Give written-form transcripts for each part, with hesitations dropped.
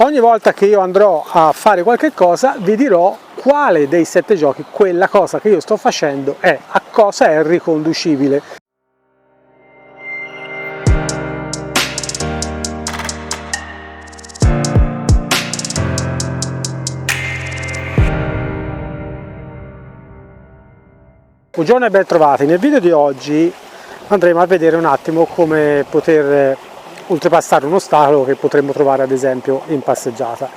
Ogni volta che io andrò a fare qualche cosa vi dirò quale dei 7 giochi quella cosa che io sto facendo è, a cosa è riconducibile. Buongiorno e ben trovati. Nel video di oggi andremo a vedere un attimo come poter oltrepassare un ostacolo che potremmo trovare ad esempio in passeggiata.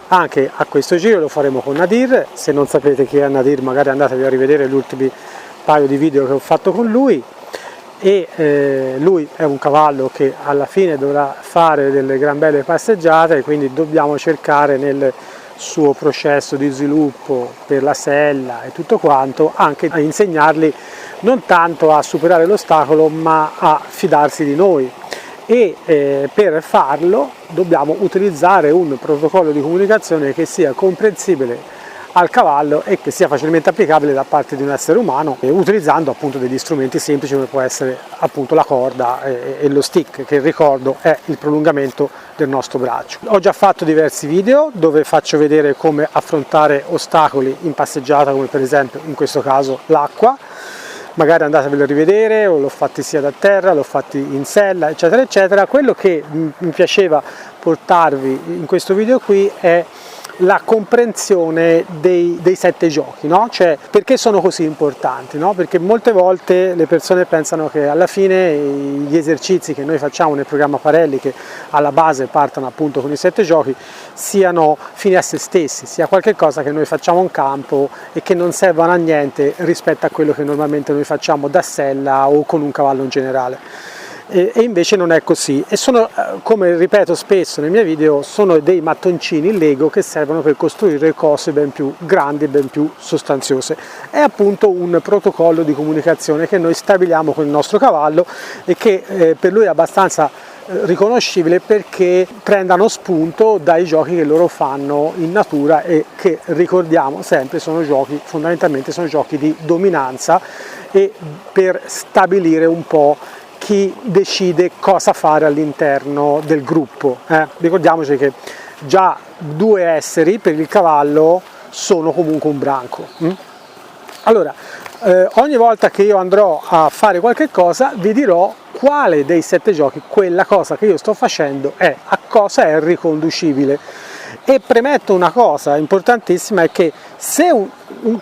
Anche a questo giro lo faremo con Nadir. Se non sapete chi è Nadir, magari andatevi a rivedere gli ultimi paio di video che ho fatto con lui. Lui è un cavallo che alla fine dovrà fare delle gran belle passeggiate, quindi dobbiamo cercare nel suo processo di sviluppo per la sella e tutto quanto anche a insegnargli non tanto a superare l'ostacolo ma a fidarsi di noi. Per farlo dobbiamo utilizzare un protocollo di comunicazione che sia comprensibile al cavallo e che sia facilmente applicabile da parte di un essere umano, utilizzando appunto degli strumenti semplici come può essere appunto la corda e lo stick, che ricordo è il prolungamento del nostro braccio. Ho già fatto diversi video dove faccio vedere come affrontare ostacoli in passeggiata, come per esempio in questo caso l'acqua. Magari andatevelo a rivedere, o l'ho fatti sia da terra, l'ho fatti in sella, eccetera eccetera. Quello che mi piaceva portarvi in questo video qui è la comprensione dei 7 giochi, no? Cioè, perché sono così importanti, no? Perché molte volte le persone pensano che alla fine gli esercizi che noi facciamo nel programma Parelli, che alla base partono appunto con i 7 giochi, siano fini a se stessi, sia qualche cosa che noi facciamo in campo e che non servono a niente rispetto a quello che normalmente noi facciamo da sella o con un cavallo in generale. E invece non è così, e sono, come ripeto spesso nei miei video, sono dei mattoncini Lego che servono per costruire cose ben più grandi e ben più sostanziose. È appunto un protocollo di comunicazione che noi stabiliamo con il nostro cavallo e che per lui è abbastanza riconoscibile, perché prendano spunto dai giochi che loro fanno in natura e che, ricordiamo sempre, sono giochi, fondamentalmente sono giochi di dominanza e per stabilire un po' chi decide cosa fare all'interno del gruppo. Ricordiamoci che già 2 esseri per il cavallo sono comunque un branco. Allora, ogni volta che io andrò a fare qualche cosa vi dirò quale dei 7 giochi quella cosa che io sto facendo è, a cosa è riconducibile. E premetto una cosa importantissima, è che se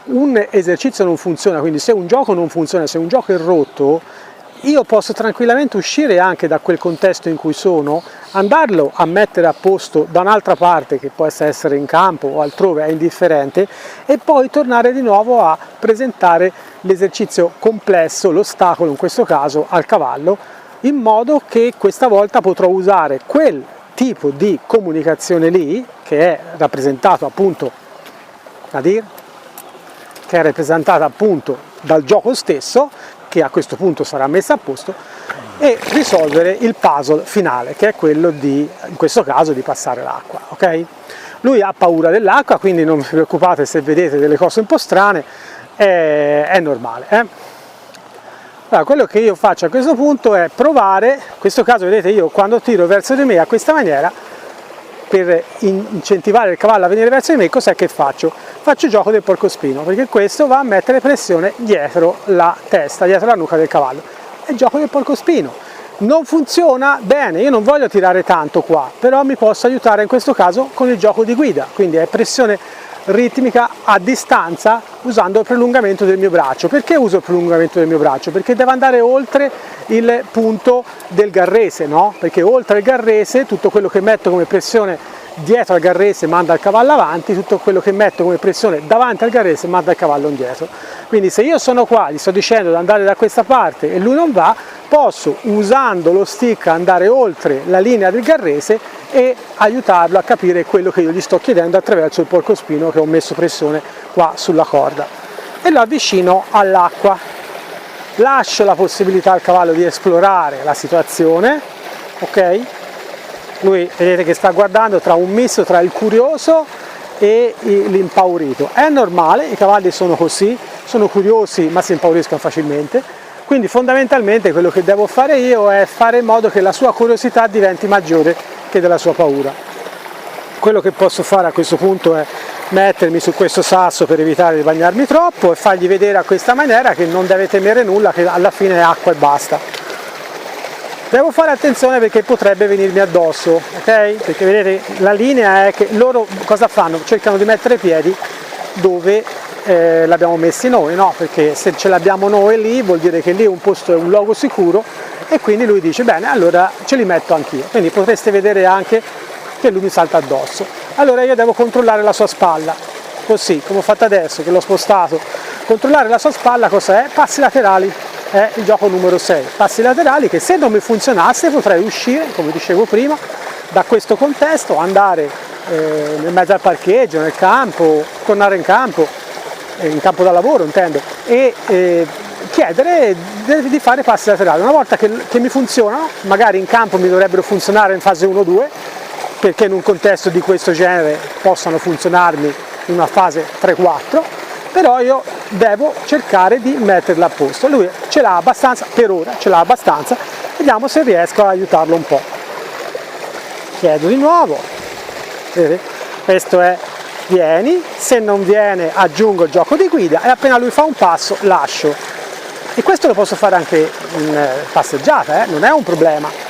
un esercizio non funziona, quindi se un gioco non funziona, se un gioco è rotto, io posso tranquillamente uscire anche da quel contesto in cui sono, andarlo a mettere a posto da un'altra parte, che può essere in campo o altrove, è indifferente, e poi tornare di nuovo a presentare l'esercizio complesso, l'ostacolo in questo caso, al cavallo, in modo che questa volta potrò usare quel tipo di comunicazione lì, che è rappresentato appunto Nadir, che è rappresentata appunto dal gioco stesso, che a questo punto sarà messa a posto, e risolvere il puzzle finale, che è quello di, in questo caso, di passare l'acqua. Ok? Lui ha paura dell'acqua, quindi non vi preoccupate se vedete delle cose un po' strane, è normale. Allora, quello che io faccio a questo punto è provare, in questo caso vedete io quando tiro verso di me a questa maniera, per incentivare il cavallo a venire verso di me, cos'è che faccio? Faccio il gioco del porcospino, perché questo va a mettere pressione dietro la testa, dietro la nuca del cavallo. È il gioco del porcospino. Non funziona bene, io non voglio tirare tanto qua, però mi posso aiutare in questo caso con il gioco di guida, quindi è pressione ritmica a distanza usando il prolungamento del mio braccio. Perché uso il prolungamento del mio braccio? Perché deve andare oltre il punto del garrese, no? Perché oltre il garrese tutto quello che metto come pressione dietro al garrese manda il cavallo avanti, tutto quello che metto come pressione davanti al garrese manda il cavallo indietro. Quindi se io sono qua, gli sto dicendo di andare da questa parte e lui non va, posso, usando lo stick, andare oltre la linea del garrese e aiutarlo a capire quello che io gli sto chiedendo attraverso il porcospino che ho messo pressione qua sulla corda, e lo avvicino all'acqua. Lascio la possibilità al cavallo di esplorare la situazione, ok? Lui vedete che sta guardando tra un misto tra il curioso e l'impaurito. È normale, i cavalli sono così, sono curiosi ma si impauriscono facilmente, quindi fondamentalmente quello che devo fare io è fare in modo che la sua curiosità diventi maggiore che della sua paura. quello che posso fare a questo punto è mettermi su questo sasso per evitare di bagnarmi troppo e fargli vedere a questa maniera che non deve temere nulla, che alla fine è acqua e basta. Devo fare attenzione perché potrebbe venirmi addosso, ok? Perché vedete la linea è che loro cosa fanno? Cercano di mettere piedi dove l'abbiamo messi noi, no? Perché se ce l'abbiamo noi lì vuol dire che lì è un posto, è un luogo sicuro, e quindi lui dice bene, allora ce li metto anch'io. Quindi potreste vedere anche che lui mi salta addosso. Allora io devo controllare la sua spalla, così come ho fatto adesso che l'ho spostato. Controllare la sua spalla cos'è? Passi laterali, è il gioco numero 6. Passi laterali che se non mi funzionasse potrei uscire, come dicevo prima, da questo contesto, andare nel mezzo al parcheggio, nel campo, tornare in campo da lavoro intendo, e chiedere di fare passi laterali. Una volta che mi funzionano, magari in campo mi dovrebbero funzionare in fase 1-2, perché in un contesto di questo genere possano funzionarmi in una fase 3-4, però io devo cercare di metterla a posto. Lui ce l'ha abbastanza, per ora ce l'ha abbastanza, vediamo se riesco a aiutarlo un po'. Chiedo di nuovo, vedete? Questo è vieni, se non viene aggiungo il gioco di guida e appena lui fa un passo lascio. E questo lo posso fare anche in passeggiata, non è un problema.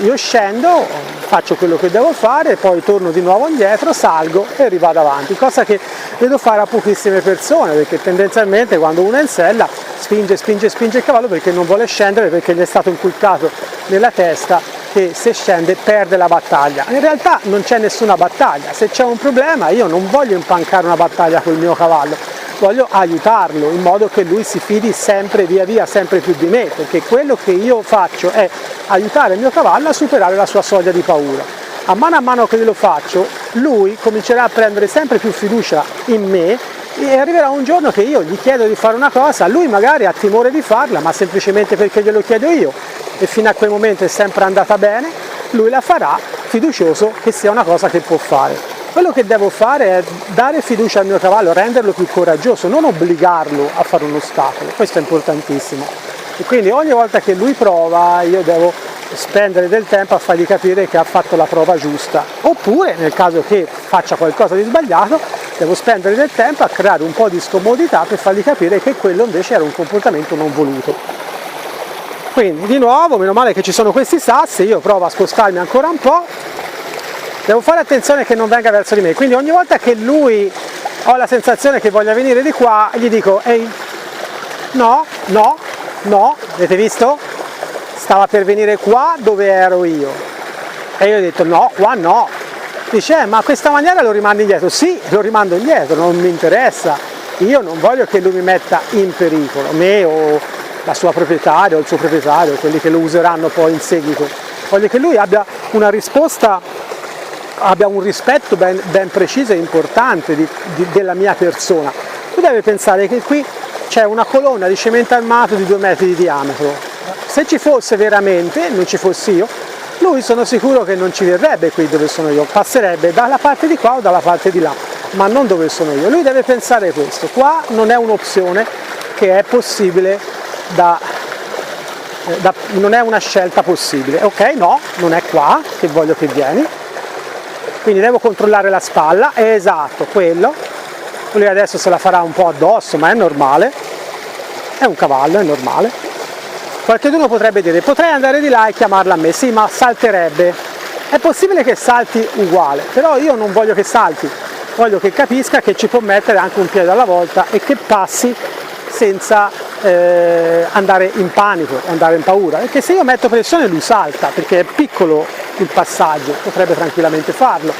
Io scendo, faccio quello che devo fare, poi torno di nuovo indietro, salgo e rivado avanti, cosa che vedo fare a pochissime persone, perché tendenzialmente quando uno è in sella spinge il cavallo perché non vuole scendere, perché gli è stato inculcato nella testa che se scende perde la battaglia. In realtà non c'è nessuna battaglia, se c'è un problema io non voglio impancare una battaglia col mio cavallo, voglio aiutarlo in modo che lui si fidi sempre via via sempre più di me, perché quello che io faccio è aiutare il mio cavallo a superare la sua soglia di paura. A mano che lo faccio, lui comincerà a prendere sempre più fiducia in me e arriverà un giorno che io gli chiedo di fare una cosa, lui magari ha timore di farla, ma semplicemente perché glielo chiedo io, e fino a quel momento è sempre andata bene, lui la farà fiducioso che sia una cosa che può fare. Quello che devo fare è dare fiducia al mio cavallo, renderlo più coraggioso, non obbligarlo a fare un ostacolo, questo è importantissimo. E quindi ogni volta che lui prova io devo spendere del tempo a fargli capire che ha fatto la prova giusta, oppure nel caso che faccia qualcosa di sbagliato devo spendere del tempo a creare un po' di scomodità per fargli capire che quello invece era un comportamento non voluto. Quindi di nuovo, meno male che ci sono questi sassi, io provo a spostarmi ancora un po', devo fare attenzione che non venga verso di me, quindi ogni volta che lui ho la sensazione che voglia venire di qua, gli dico ehi, no, avete visto? Stava per venire qua dove ero io, e io ho detto no, qua no. Dice ma a questa maniera lo rimandi indietro? Sì, lo rimando indietro, non mi interessa, io non voglio che lui mi metta in pericolo, me o la sua proprietaria o il suo proprietario, quelli che lo useranno poi in seguito. Voglio che lui abbia una risposta, abbia un rispetto ben preciso e importante della mia persona. Tu devi pensare che qui c'è una colonna di cemento armato di 2 metri di diametro. Se ci fosse veramente, non ci fossi io, lui sono sicuro che non ci verrebbe qui dove sono io, passerebbe dalla parte di qua o dalla parte di là, ma non dove sono io. Lui deve pensare questo, qua non è un'opzione che è possibile non è una scelta possibile, ok? No, non è qua che voglio che vieni, quindi devo controllare la spalla, è esatto, quello. Lui adesso se la farà un po' addosso, ma è normale, è un cavallo, è normale. Qualcuno potrebbe dire, potrei andare di là e chiamarla a me, sì, ma salterebbe. È possibile che salti uguale, però io non voglio che salti, voglio che capisca che ci può mettere anche un piede alla volta e che passi senza andare in panico, andare in paura, perché se io metto pressione lui salta, perché è piccolo il passaggio, potrebbe tranquillamente farlo,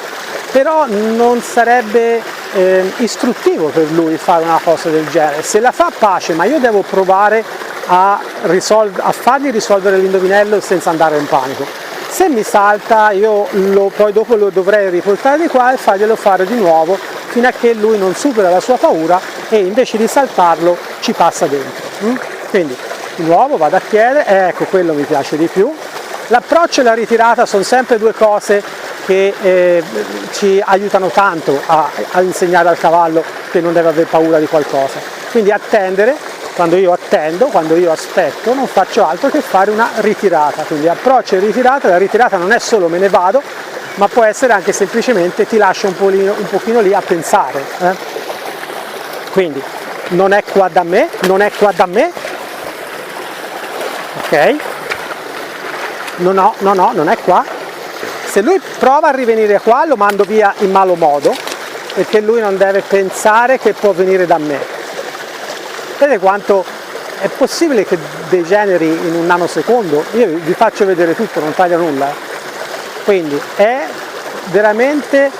però non sarebbe istruttivo per lui fare una cosa del genere. Se la fa pace, ma io devo provare a fargli risolvere l'indovinello senza andare in panico. Se mi salta io poi dopo lo dovrei riportare di qua e farglielo fare di nuovo fino a che lui non supera la sua paura e invece di saltarlo ci passa dentro. Quindi di nuovo vado a chiedere, ecco, quello mi piace di più. L'approccio e la ritirata sono sempre 2 cose che ci aiutano tanto a insegnare al cavallo che non deve avere paura di qualcosa. Quindi attendere, quando io aspetto, non faccio altro che fare una ritirata. Quindi approccio e ritirata, la ritirata non è solo me ne vado, ma può essere anche semplicemente ti lascia un pochino lì a pensare. Quindi non è qua da me, non è qua da me, ok? No, non è qua. Se lui prova a rivenire qua lo mando via in malo modo, perché lui non deve pensare che può venire da me. Vedete quanto è possibile che degeneri in un nanosecondo? Io vi faccio vedere tutto, non taglio nulla. Quindi è veramente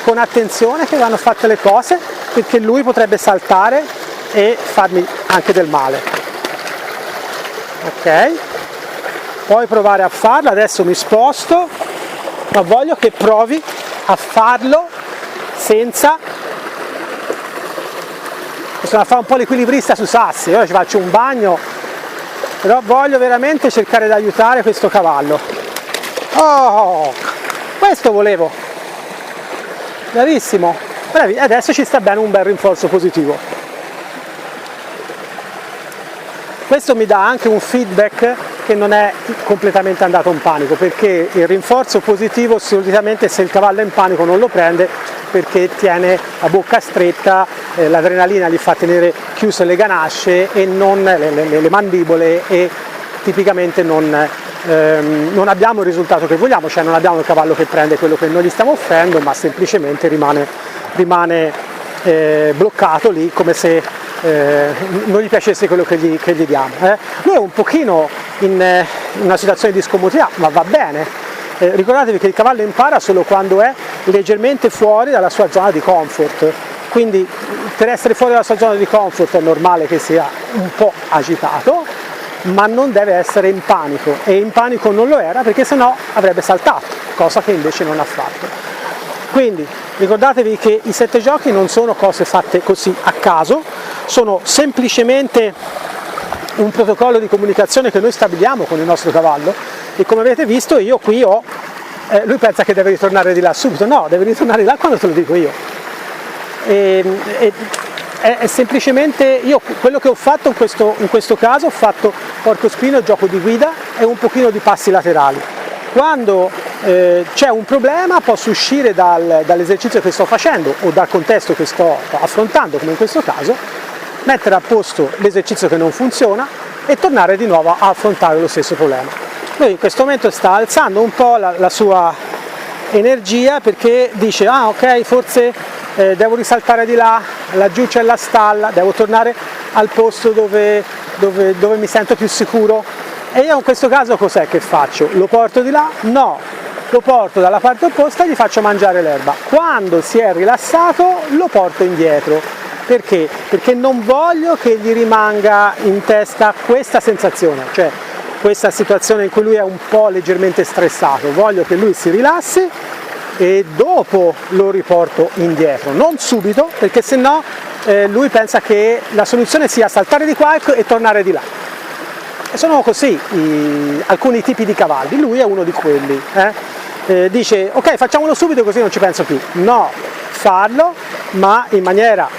con attenzione che vanno fatte le cose, perché lui potrebbe saltare e farmi anche del male. Ok? Puoi provare a farlo, adesso mi sposto, ma voglio che provi a farlo senza... Sono a fare un po' l'equilibrista su sassi, ora ci faccio un bagno, però voglio veramente cercare di aiutare questo cavallo. Oh, questo volevo, bravissimo, bravi. Adesso ci sta bene un bel rinforzo positivo. Questo mi dà anche un feedback che non è completamente andato in panico, perché il rinforzo positivo solitamente, se il cavallo è in panico, non lo prende, perché tiene la bocca stretta, l'adrenalina gli fa tenere chiuse le ganasce e non le mandibole, e tipicamente non abbiamo il risultato che vogliamo, cioè non abbiamo il cavallo che prende quello che noi gli stiamo offrendo, ma semplicemente rimane bloccato lì, come se non gli piacesse quello che gli diamo. Lui è un pochino in una situazione di scomodità, ma va bene. Ricordatevi che il cavallo impara solo quando è leggermente fuori dalla sua zona di comfort, quindi per essere fuori dalla sua zona di comfort è normale che sia un po' agitato, ma non deve essere in panico, e in panico non lo era, perché sennò avrebbe saltato, cosa che invece non ha fatto. Quindi ricordatevi che i 7 giochi non sono cose fatte così a caso, sono semplicemente un protocollo di comunicazione che noi stabiliamo con il nostro cavallo, e come avete visto io qui ho, lui pensa che deve ritornare di là subito, no, deve ritornare di là quando te lo dico io. È semplicemente io quello che ho fatto in questo caso, ho fatto porco spino, gioco di guida e un pochino di passi laterali. Quando c'è un problema posso uscire dall'esercizio che sto facendo o dal contesto che sto affrontando, come in questo caso, mettere a posto l'esercizio che non funziona e tornare di nuovo a affrontare lo stesso problema. Lui in questo momento sta alzando un po' la sua energia, perché dice ah ok, forse devo risaltare di là, laggiù c'è la stalla, devo tornare al posto dove mi sento più sicuro. E io in questo caso cos'è che faccio? Lo porto di là? No, lo porto dalla parte opposta e gli faccio mangiare l'erba. Quando si è rilassato lo porto indietro. Perché? Perché non voglio che gli rimanga in testa questa sensazione, cioè questa situazione in cui lui è un po' leggermente stressato. Voglio che lui si rilassi e dopo lo riporto indietro, non subito, perché sennò lui pensa che la soluzione sia saltare di qua e tornare di là. E sono così alcuni tipi di cavalli, lui è uno di quelli. Dice ok, facciamolo subito così non ci penso più. No, farlo, ma in maniera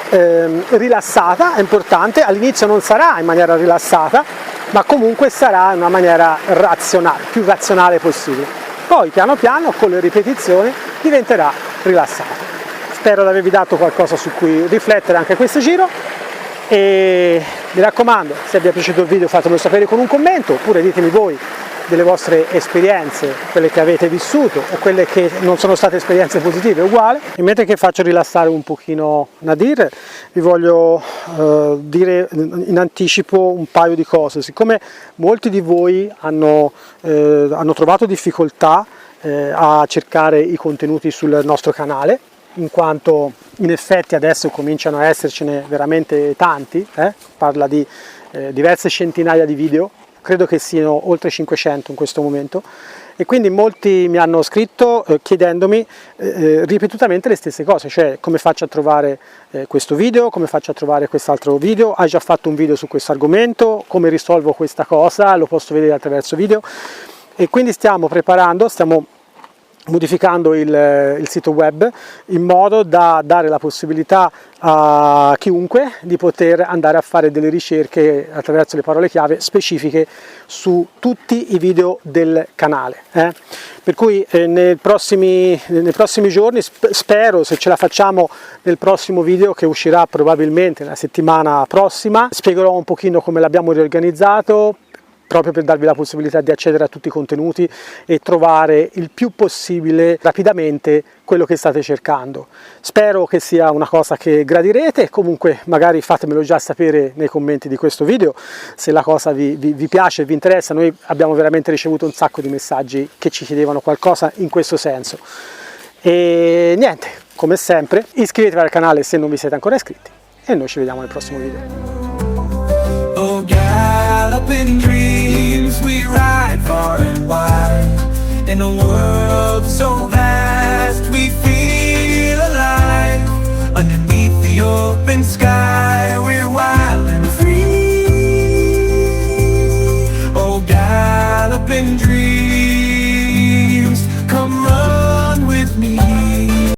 rilassata, è importante. All'inizio non sarà in maniera rilassata, ma comunque sarà in una maniera razionale, più razionale possibile. Poi piano piano con le ripetizioni diventerà rilassato. Spero di avervi dato qualcosa su cui riflettere anche questo giro, e mi raccomando, se vi è piaciuto il video fatemelo sapere con un commento, oppure ditemi voi delle vostre esperienze, quelle che avete vissuto o quelle che non sono state esperienze positive, uguale. E mentre che faccio rilassare un pochino Nadir, vi voglio dire in anticipo un paio di cose. Siccome molti di voi hanno trovato difficoltà a cercare i contenuti sul nostro canale, in quanto in effetti adesso cominciano a essercene veramente tanti, parla di diverse centinaia di video, credo che siano oltre 500 in questo momento, e quindi molti mi hanno scritto chiedendomi ripetutamente le stesse cose, cioè come faccio a trovare questo video, come faccio a trovare quest'altro video, hai già fatto un video su questo argomento, come risolvo questa cosa, lo posso vedere attraverso video. E quindi stiamo modificando il sito web in modo da dare la possibilità a chiunque di poter andare a fare delle ricerche attraverso le parole chiave specifiche su tutti i video del canale. Per cui nei prossimi giorni, spero, se ce la facciamo, nel prossimo video che uscirà probabilmente la settimana prossima, spiegherò un pochino come l'abbiamo riorganizzato, proprio per darvi la possibilità di accedere a tutti i contenuti e trovare il più possibile rapidamente quello che state cercando. Spero che sia una cosa che gradirete, comunque magari fatemelo già sapere nei commenti di questo video se la cosa vi piace e vi interessa. Noi abbiamo veramente ricevuto un sacco di messaggi che ci chiedevano qualcosa in questo senso. E niente, come sempre, iscrivetevi al canale se non vi siete ancora iscritti e noi ci vediamo nel prossimo video. Galloping dreams, we ride far and wide in a world so